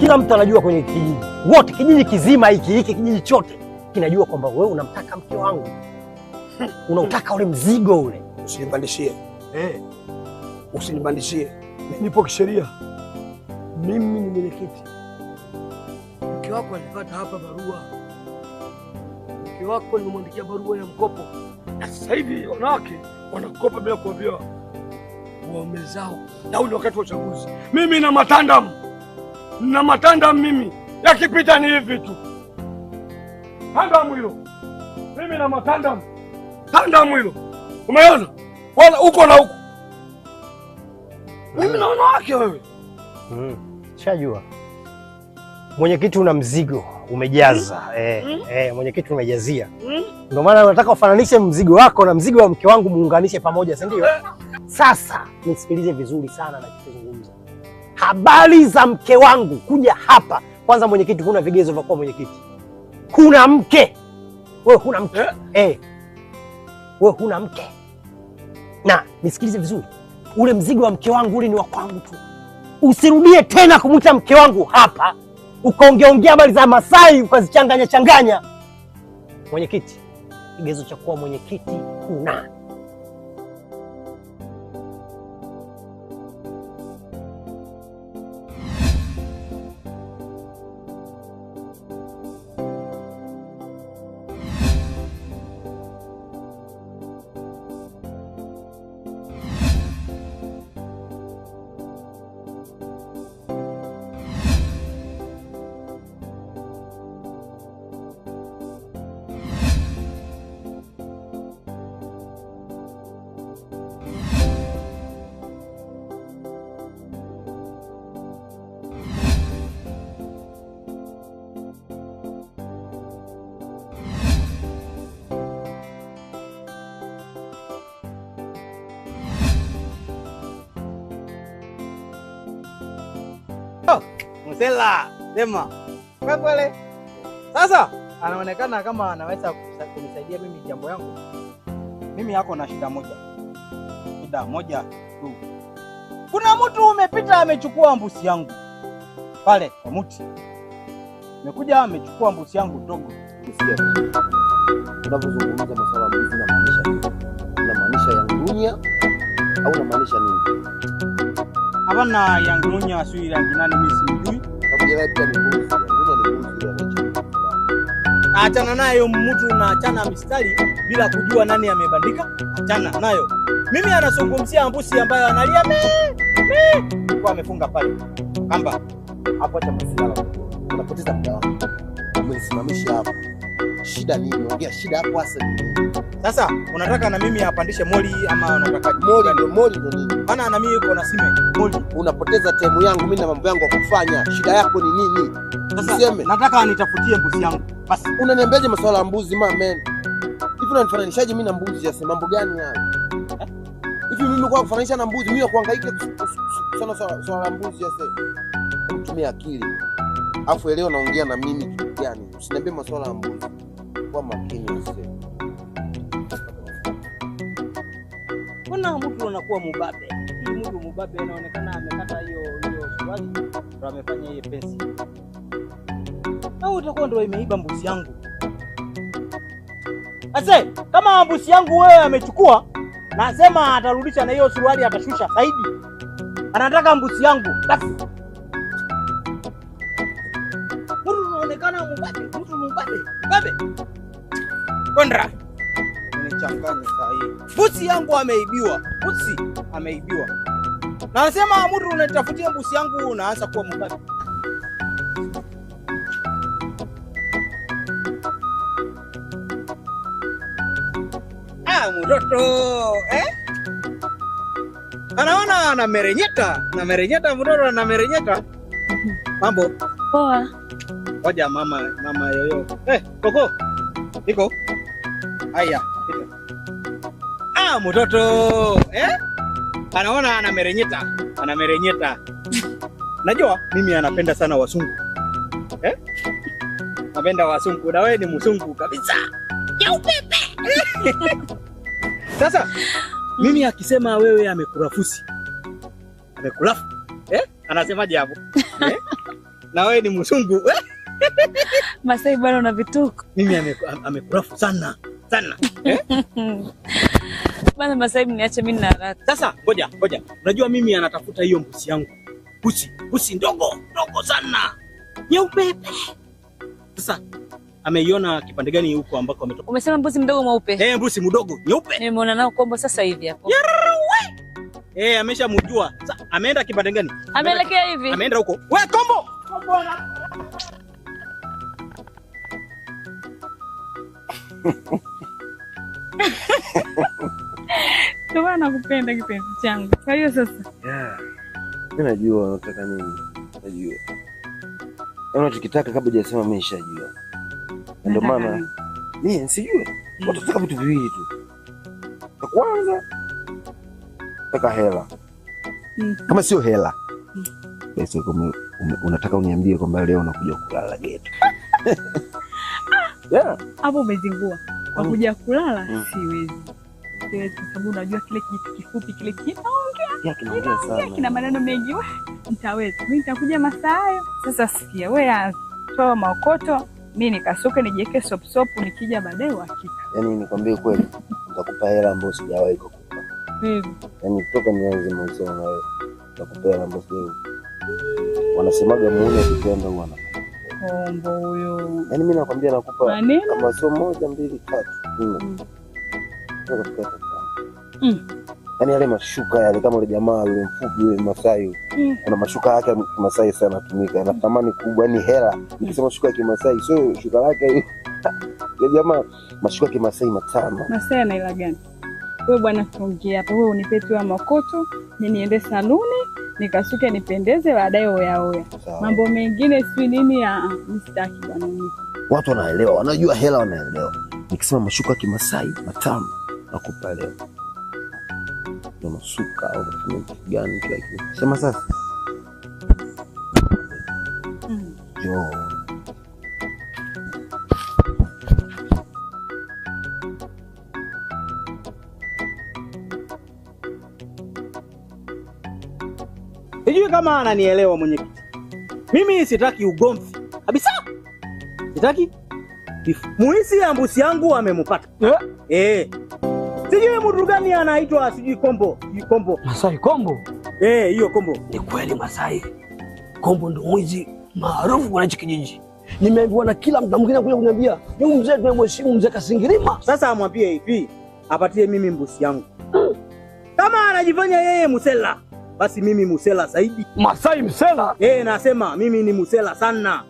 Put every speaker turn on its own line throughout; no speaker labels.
Kila mtu anajua kwenye kijiji. Wote kijiji kizima hiki kijiji chote kinajua kwamba wewe unamtaka mke wangu. Unautaka ule mzigo ule.
Usinipandishie. Usinipandishie. Nipo kisheria. Mimi ni mwenyekiti. Mke wako alipata hapa barua. Mke wako nimemwandikia barua ya mkopo. Na sasa hivi wanawake wanakopa bila kuambiwa waume zao. Na huu ni wakati wa uchaguzi. Mimi na matandamu. Na matandamu mimi. Yakipita ni hivi tu. Tandamu hilo. Mimi na matandamu. Tandamu hilo. Umeona? Wala uko na huko. Mimi na wanawake wewe.
Shajua. Mwenyekiti una mzigo umejaza. Mwenyekiti umejazia. Ndio maana nataka ufananishe mzigo wako na mzigo wa mke wangu muunganishe pamoja, si ndio? Sasa nisikilize vizuri sana na kuzungumza. Habari za mke wangu kuja hapa. Kwanza mwenyekiti, huna vigezo vya kuwa mwenyekiti. Huna mke. Wewe huna mke. Wewe huna mke. Na nisikilize vizuri. Ule mzigo wa mke wangu ule ni wa kwangu tu. Usirudie tena kumuita mke wangu hapa. Ukaongea habari za Masai ukazichanganya changanya. Mwenyekiti, kigezo cha kuwa mwenyekiti huna.
Msela, sema. Kweli. Sasa anaonekana kama anaweza kunisaidia mimi jambo yangu. Mimi yako na shida moja. Shida moja tu. Kuna mtu umepita amechukua mbuzi yangu. Pale kwa mti. Amekuja amechukua mbuzi yangu dogo.
Sikia. Tunapozungumza masuala ya mbuzi na maanisha nini? Unamaanisha ya dunia au unamaanisha nini?
Hapana, yang dunia sui rangi nani mimi sijui.
Kabla pia ni mbuzi. Dunia ni mbuzi ya mechi.
Achana nayo mtu na achana mistari bila kujua nani amebandika. Achana nayo. Mimi anazungumzia mbuzi ambaye analia kwa amefunga pale. Kamba
hapo acha masuala. Unapoteza muda wako. Umenisimamisha hapo. Shida nini? Ongea shida hapo hasa nini?
Sasa unataka na mimi apandishe moli ama unataka
moli ndo nini?
Maana na mimi uko na sime moli.
Unapoteza time yangu mimi na mambo yangu ya kufanya. Shida yako ni nini?
Sasa nataka nitafutie mbuzi yangu. Basi
unaniambiaje masuala ya mbuzi man? Hivi unanifananishaje mimi na mbuzi? Yasema mambo gani hayo? Hivi mimi kwa kufananisha na mbuzi, mimi kuhangaika sana swala la mbuzi yase. Tumia akili. Afu leo naongea na mimi kitu gani? Usiniambie masuala ya mbuzi. Kwa makini yase.
Kuna mtu anakuwa mubabe. Hii mtu mubabe anaonekana amekata hiyo swali ndio amefanya hiyo pesa. Au utakuwa ndio imeiba mbuzi yangu. Ase, kama mbuzi yangu wewe amechukua, nasema atarudisha na hiyo suruali atashusha zaidi. Anataka mbuzi yangu. Basi. Mtu anaonekana mubabe, mtu mubabe. Mubabe. Kondra. Nichanganye sahihi. Mbuzi yangu ameibiwa. Mbuzi ameibiwa. Na nasema mtu unatafutia mbuzi yangu unaanza kuwa mubabe. Mtoto, anaona anamerenyeta mtoto anamerenyeta. Mambo
poa.
Ngoja mama yoyo. Koko. Iko? Haya, pita. Mtoto, anaona anamerenyeta. Najua mimi anapenda sana wasungu. Napenda wasungu, na wewe ni msungu kabisa. Ya upepe. Sasa mimi akisema wewe amekurafusi. Amekulafu. Anasemaje hapo? Na wewe ni mzungu.
Masai bwana una vituko.
Mimi amekurafu sana. Sana.
Bwana Masai niache mimi na haraka.
Sasa ngoja. Unajua mimi anatafuta hiyo mbuzi yangu. Mbuzi ndogo sana. Nyeupe. Sasa ameiona kipande gani huko ambako ametoka?
Umesema mbuzi mdogo mweupe?
Mbuzi mdogo nyeupe.
Nimeona nao kombo sasa hivi hapo.
Ameshamjua. Sasa ameenda kipande gani?
Ameelekea hivi.
Ameenda huko. Wewe kombo.
Ndio nakupenda kipenzi changu. Kwa hiyo sasa.
Mimi najua unataka nini. Najua. Unachokitaka kabla hujasema mimi nishajua. Ndio maana mimi sijui. Unataka vitu viwili tu. Cha kwanza nataka hela. Kama sio hela. Basi unataka uniambie kwamba leo unakuja kulala geto.
Hapo umezingua. Kwa kuja kulala siwezi. Kwa sababu unajua kile kitu kifupi kile kinaongea sana. Kina maneno mengi. Nitaweza. Mimi nitakuja masaa hayo. Sasa sikia wewe toa maokoto, mimi nikasuke nijiweke sop nikija baadaye uhakika.
Yaani nikwambie kweli, nitakupa hela ambayo sijawahi kukupa. Yaani toka nianze mahusiano na wewe, nitakupa hela ambayo sijawahi. Wanasemaga muone kitendo bwana.
Kombo huyo.
Yaani mimi nakwambia nakupa kama sio 1, 2, 3, 4. Yaani yale mashuka yale kama yule jamaa yule mfupi yule Masai. Ana mashuka yake Masai sana anatumika. Ana thamani kubwa ni hela. Nikisema shuka ya Kimasai sio shuka lake hiyo. Ya jamaa mashuka ya Kimasai matano.
Masai ana ila gani? Wewe bwana tuongee hapa. Wewe unipe tu ya makoto, mimi niende saluni, nikasuke nipendeze baadaye oya. Mambo mengine si nini ya mstaki bwana mimi.
Watu wanaelewa, wanajua hela wanaelewa. Nikisema mashuka ya Kimasai matano nakupa leo. Ndio masuka au kitu gani kile. Sema sasa. Jo.
Sijui kama ananielewa mwenyekiti. Mimi sitaki ugomvi. Kabisa. Sitaki. Muisi ambusi yangu amempata. Sijui mtu gani anaitwa sijui Kombo.
Masai Kombo?
Hiyo Kombo.
Ni kweli Masai. Kombo ndio mwizi maarufu kwa kijiji. Nimeambiwa na kila mtu mwingine kuja kuniambia, "Yule mzee tunamheshimu mzee Kasingirima."
Sasa amwambie hivi, apatie mimi mbusi yangu. Kama anajifanya yeye musela, basi mimi musela zaidi.
Masai msela?
Nasema mimi ni musela sana.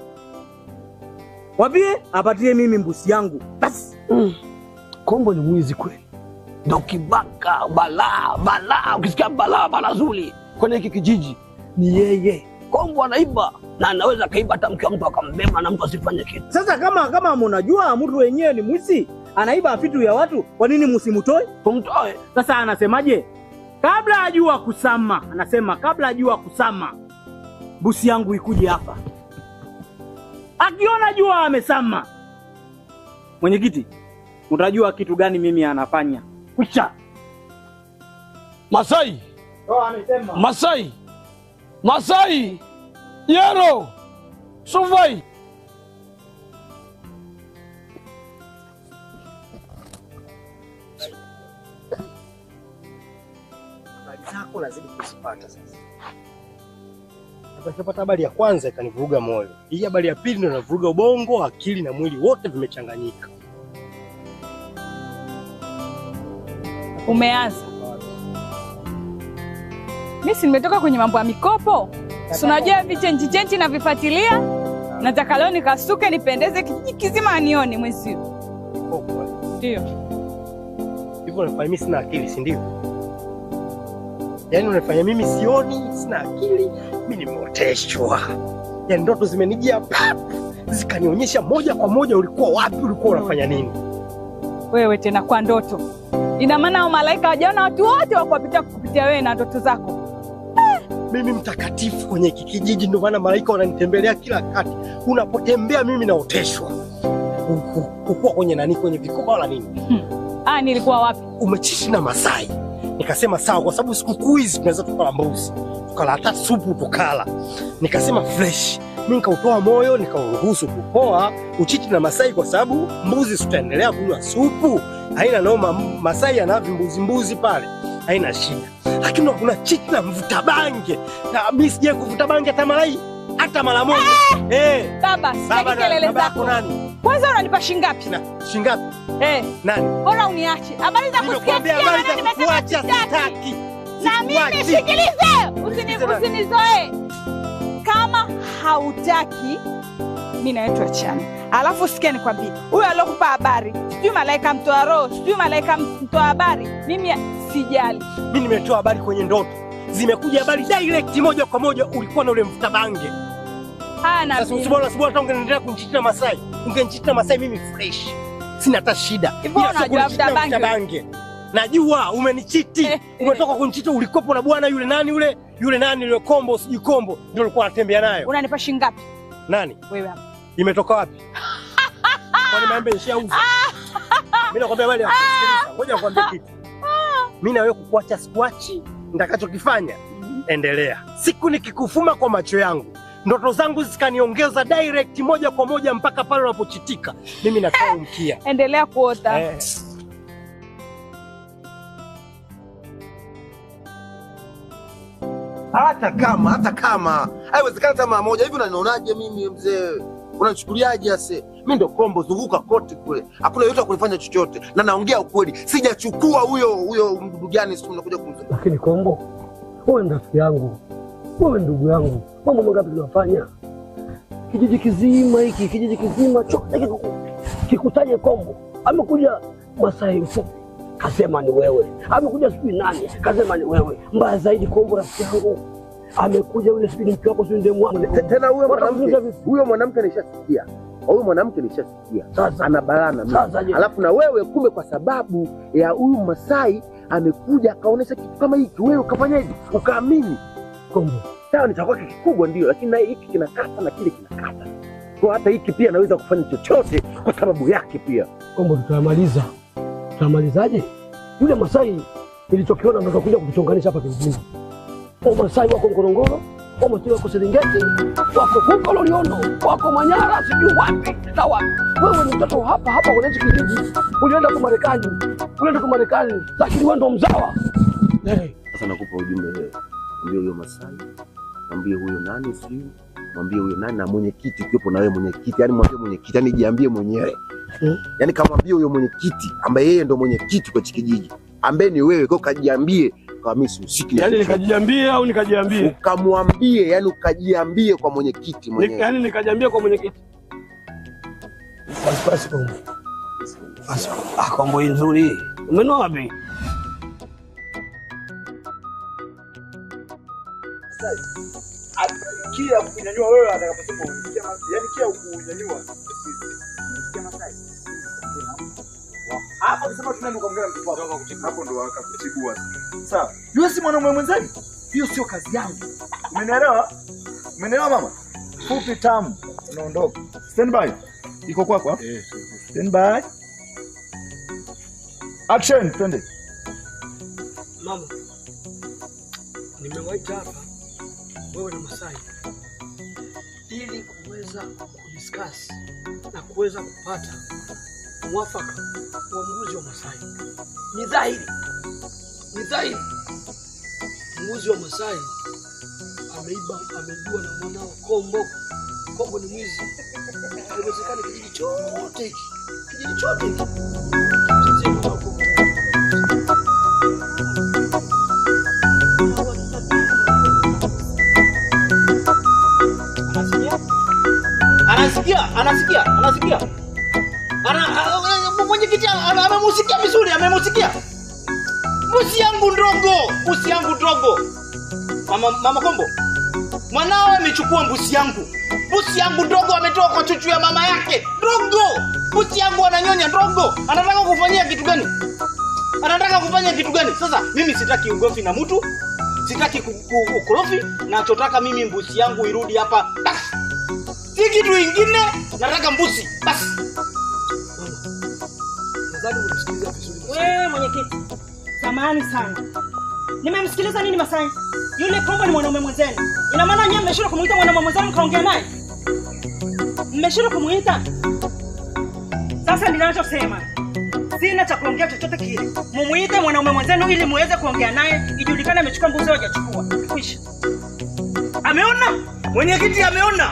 Wapie apatie mimi mbusi yangu. Basi.
Kombo ni mwizi kweli. Ndio kibaka balaa, ukisikia balaa zuri kwenye hiki kijiji ni yeye. Kombo anaiba na anaweza kaiba hata mke wa mtu akambeba na mtu asifanye kitu.
Sasa kama mnajua mtu wenyewe ni mwizi, anaiba vitu ya watu, kwa nini msimtoe?
Tumtoe.
Sasa anasemaje? Kabla ajua kusama, anasema kabla ajua kusama, busi yangu ikuje hapa. Akiona jua amesama. Mwenyekiti, utajua kitu gani mimi anafanya. Kucha.
Masai.
Amesema.
Masai. Yero. Suvai.
Habari zako lazima kuzipata sasa. Napata habari ya kwanza ikanivuruga moyo. Hii habari ya pili ndio inavuruga ubongo, akili na mwili wote vimechanganyika.
Umeanza. Mimi si nimetoka kwenye mambo ya mikopo. Si unajua vichenji na vifuatilia. Nataka leo nikasuke nipendeze kijiji kizima anione mwezi. Ndio.
Hivyo unafanya mimi sina akili, si ndio? Yaani unafanya mimi sioni, sina akili, mimi nimeoteshwa. Yaani ndoto zimenijia zikanionyesha moja kwa moja ulikuwa wapi, ulikuwa unafanya nini.
Wewe tena kwa ndoto. Ina maana malaika wajaona watu wote wako kupitia wewe na ndoto zako.
Mimi mtakatifu kwenye kijiji, ndio maana malaika wananitembelea kila kati. Unapotembea mimi naoteshwa. Ukua kwenye nani, kwenye vikoba wala nini?
Nilikuwa wapi?
Umechishi na Masai. Nikasema sawa, kwa sababu sikukuu hizi tunaweza tukala mbuzi, tukala hata supu tukala. Nikasema fresh. Mimi nikautoa moyo, nikauruhusu kupoa uchiti na Masai kwa sababu mbuzi tutaendelea kunywa supu. Haina noma, Masai ana mbuzi pale. Haina shida. Lakini kuna chiti na mvuta bange. Na mimi sije kuvuta bange hata mara moja.
Baba, sitaki kelele zako.
Nani?
Kwanza unanipa shingapi?
Shingapi? Nani?
Bora uniache. Habari za kusikia.
Habari za kuacha sitaki.
Na mimi sikilize. Usinizoe. Kama hautaki mimi na wewe tuachane. Alafu sikia nikwambie. Huyo alokupa habari, sijui malaika mtoa roho, sijui malaika mtoa habari. Mimi sijali.
Mimi nimetoa habari kwenye ndoto. Zimekuja habari direct moja kwa moja ulikuwa na ule mvuta bange.
Hana
sasa usibona hata ungeendelea kumchita Masai. Ungenichita Masai mimi fresh. Sina hata shida.
Unajua mvuta
bange. Najua umenichiti. Umetoka kunichita ulikopo na bwana yule nani yule? Yule nani yule Kombo siji Kombo ndio alikuwa anatembea nayo.
Unanipa shingapi?
Nani?
Wewe hapa.
Imetoka wapi? Kwani maembe ishauza? Mimi nakwambia wewe sikiliza. Ngoja nikwambie kitu. Mimi na wewe kukuacha sikuachi. Nitakachokifanya endelea. Siku nikikufuma kwa macho yangu, ndoto zangu zikaniongeza direct moja kwa moja mpaka pale unapochitika. Mimi natoa mkia.
Endelea kuota.
Hata kama haiwezekani hata mara moja hivi. Unanionaje mimi mzee? Unachukuliaje ase? Mimi ndo Kombo, zunguka kote kule. Hakuna yote kunifanya chochote. Na naongea ukweli. Sijachukua huyo mdudu gani sio mnakuja kumzunguka.
Lakini Kombo, wewe ndio rafiki yangu. Wewe ndugu yangu. Mambo mangapi tunafanya? Kijiji kizima chote kikutaje Kombo. Amekuja Masai mfupi kasema ni wewe. Amekuja sijui nani kasema ni wewe. Mbaya zaidi Kombo rafiki yangu. Amekuja yule sijui mke wako sio ndiye mwana.
Tena huyo mwanamke nishasikia. Huyo mwanamke nishasikia. Sasa ana balana mimi. Alafu na wewe kumbe kwa sababu ya huyu Masai amekuja akaonesha kitu kama hiki, wewe ukafanya hivi, ukaamini.
Kombo,
sawa ni chakwa kikubwa ndio, lakini na hiki kinakata na kile kinakata. Kwa hata hiki pia naweza kufanya chochote kwa sababu yake pia.
Kombo, tutamaliza. Tutamalizaje? Yule Masai nilichokiona ndio kuja kutuchonganisha hapa kijijini. Masai wako Ngorongoro, Masai wako Serengeti, wako huko Loliondo, wako Manyara, sijui wapi na wapi. Wewe ni mtoto hapa kwenye kijiji. Ulienda kwa Marekani, lakini wewe ndo mzawa.
Sasa nakupa ujumbe wewe. Mwambie huyo Masai, mwambie huyo nani sijui, mwambie huyo nani na mwenyekiti ukiwepo na wewe mwenyekiti, yani mwambie mwenyekiti, yani jiambie mwenyewe. Yani kamwambie huyo mwenyekiti ambaye yeye ndo mwenyekiti kwa kijiji, ambaye ni wewe, kwa kajiambie kwa mimi usiki.
Yani nikajiambie au nikajiambie?
Ukamwambie, yani ukajiambie kwa mwenyekiti mwenyewe.
Yani nikajiambie kwa mwenyekiti. Basi Kombo. Kombo nzuri. Umenoa wapi?
Kia kunyanyua wewe atakaposema unisikia Masai. Yaani kia kunyanyua. Unisikia Masai. Hapo ukisema tunaenda kuongea mtu wako hapo ndo akakutibua. Sawa. Yule si mwanaume mwenzangu. Hiyo sio kazi yangu. Umenielewa? Umenielewa mama? Fupi tamu. Unaondoka. Stand by. Iko kwako? Stand by. Action, twende.
Mama. Nimewaita hapa wewe na Masai ili kuweza kudiscuss na kuweza kupata mwafaka uamuzi wa Masai. Ni dhahiri mwamuzi wa Masai ameibiwa na mwanao Kombo. Kombo ni mwizi. Haiwezekani kijiji chote hiki.
Anasikia. Mwenyekiti amemusikia vizuri, amemusikia. Mbuzi yangu ndogo. Mama Kombo. Mwanao amechukua mbuzi yangu ndogo, ametoa kwa chuchu ya mama yake. Ndogo. Mbuzi yangu ananyonya ndogo. Anataka kufanyia kitu gani? Sasa mimi sitaki ugofi na mtu. Sitaki ukorofi, nachotaka mimi mbuzi yangu irudi hapa. Basi. Si kitu kingine, nataka mbuzi. Basi.
Nadhani unasikiliza vizuri.
Wewe mwenyekiti, samahani sana. Nimemsikiliza nini Masai? Yule Kombo ni mwanaume mwenzenu. Ina maana nyinyi mmeshindwa kumuita mwanaume mwenzenu kaongea naye? Mmeshindwa kumuita? Sasa ninachosema, sina cha kuongea chochote kile. Mumuite mwanaume mwenzenu ili muweze kuongea naye, ijulikane amechukua mbuzi au hajachukua. Kwisha.
Ameona? Mwenyekiti ameona.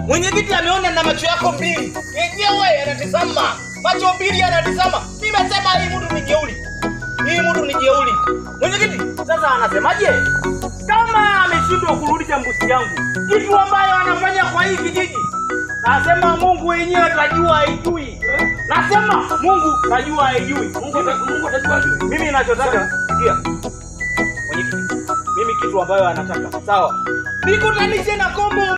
Mwenyekiti ameona na macho yako mbili. Yenyewe anatazama. Macho mbili anatazama. Nimesema hii mtu ni jeuri. Hii mtu ni jeuri. Mwenyekiti, sasa anasemaje? Kama ameshindwa kurudisha mbuzi yangu, kitu ambayo anafanya kwa hii kijiji, nasema Mungu wenyewe atajua haijui. Nasema Mungu atajua haijui. Mungu atajua haijui. Mimi ninachotaka, sikia. Mwenyekiti, mimi kitu ambayo anataka, sawa. Nikutanishe na kombo